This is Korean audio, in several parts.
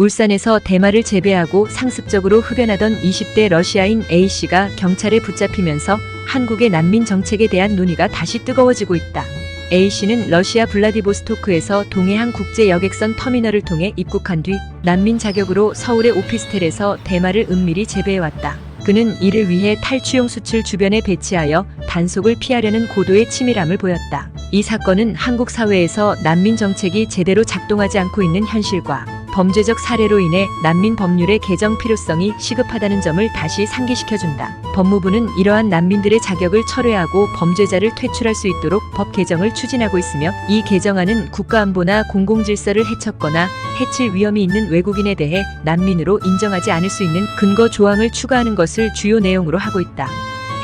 울산에서 대마를 재배하고 상습적으로 흡연하던 20대 러시아인 A씨가 경찰에 붙잡히면서 한국의 난민 정책에 대한 논의가 다시 뜨거워지고 있다. A씨는 러시아 블라디보스토크에서 동해안 국제 여객선 터미널을 통해 입국한 뒤 난민 자격으로 서울의 오피스텔에서 대마를 은밀히 재배해왔다. 그는 이를 위해 탈취용 수출 주변에 배치하여 단속을 피하려는 고도의 치밀함을 보였다. 이 사건은 한국 사회에서 난민 정책이 제대로 작동하지 않고 있는 현실과 범죄적 사례로 인해 난민 법률의 개정 필요성이 시급하다는 점을 다시 상기시켜준다. 법무부는 이러한 난민들의 자격을 철회하고 범죄자를 퇴출할 수 있도록 법 개정을 추진하고 있으며, 이 개정안은 국가안보나 공공질서를 해쳤거나 해칠 위험이 있는 외국인에 대해 난민으로 인정하지 않을 수 있는 근거 조항을 추가하는 것을 주요 내용으로 하고 있다.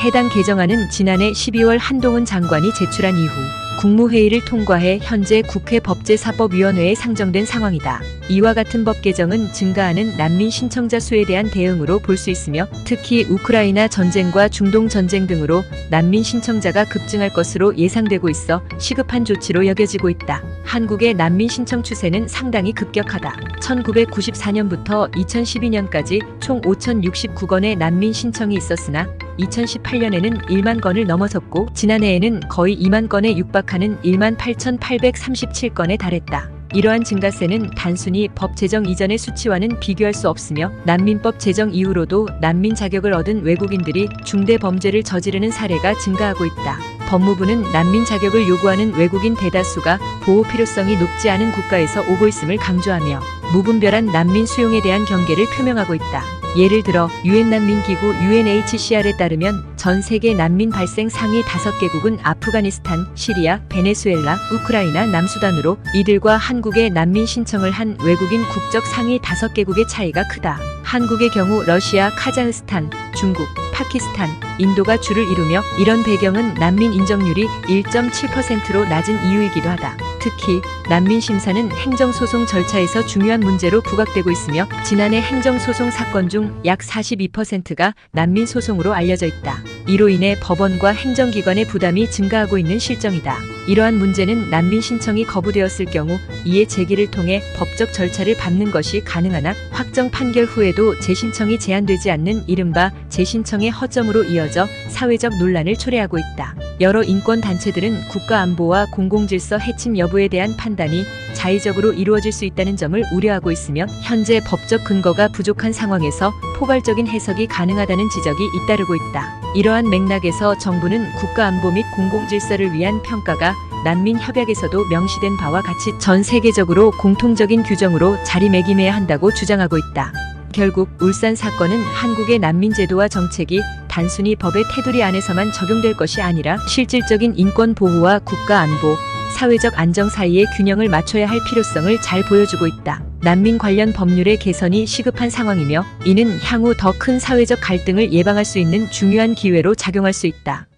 해당 개정안은 지난해 12월 한동훈 장관이 제출한 이후 국무회의를 통과해 현재 국회 법제사법위원회에 상정된 상황이다. 이와 같은 법 개정은 증가하는 난민 신청자 수에 대한 대응으로 볼 수 있으며, 특히 우크라이나 전쟁과 중동 전쟁 등으로 난민 신청자가 급증할 것으로 예상되고 있어 시급한 조치로 여겨지고 있다. 한국의 난민 신청 추세는 상당히 급격하다. 1994년부터 2012년까지 총 5,069건의 난민 신청이 있었으나 2018년에는 1만 건을 넘어섰고 지난해에는 거의 2만 건에 육박하는 18,837건에 달했다. 이러한 증가세는 단순히 법 제정 이전의 수치와는 비교할 수 없으며, 난민법 제정 이후로도 난민 자격을 얻은 외국인들이 중대 범죄를 저지르는 사례가 증가하고 있다. 법무부는 난민 자격을 요구하는 외국인 대다수가 보호 필요성이 높지 않은 국가에서 오고 있음을 강조하며 무분별한 난민 수용에 대한 경계를 표명하고 있다. 예를 들어 유엔 난민기구 UNHCR에 따르면 전 세계 난민 발생 상위 5개국은 아프가니스탄, 시리아, 베네수엘라, 우크라이나, 남수단으로 이들과 한국에 난민 신청을 한 외국인 국적 상위 5개국의 차이가 크다. 한국의 경우 러시아, 카자흐스탄, 중국, 파키스탄, 인도가 주를 이루며, 이런 배경은 난민 인정률이 1.7%로 낮은 이유이기도 하다. 특히 난민 심사는 행정소송 절차에서 중요한 문제로 부각되고 있으며, 지난해 행정소송 사건 중 약 42%가 난민 소송으로 알려져 있다. 이로 인해 법원과 행정기관의 부담이 증가하고 있는 실정이다. 이러한 문제는 난민 신청이 거부되었을 경우 이에 제기를 통해 법적 절차를 밟는 것이 가능하나, 확정 판결 후에도 재신청이 제한되지 않는 이른바 재신청의 허점으로 이어져 사회적 논란을 초래하고 있다. 여러 인권단체들은 국가안보와 공공질서 해침 여부에 대한 판단이 자의적으로 이루어질 수 있다는 점을 우려하고 있으며, 현재 법적 근거가 부족한 상황에서 포괄적인 해석이 가능하다는 지적이 잇따르고 있다. 이러한 맥락에서 정부는 국가안보 및 공공질서를 위한 평가가 난민 협약에서도 명시된 바와 같이 전 세계적으로 공통적인 규정으로 자리매김해야 한다고 주장하고 있다. 결국 울산 사건은 한국의 난민 제도와 정책이 단순히 법의 테두리 안에서만 적용될 것이 아니라 실질적인 인권 보호와 국가 안보, 사회적 안정 사이의 균형을 맞춰야 할 필요성을 잘 보여주고 있다. 난민 관련 법률의 개선이 시급한 상황이며, 이는 향후 더 큰 사회적 갈등을 예방할 수 있는 중요한 기회로 작용할 수 있다.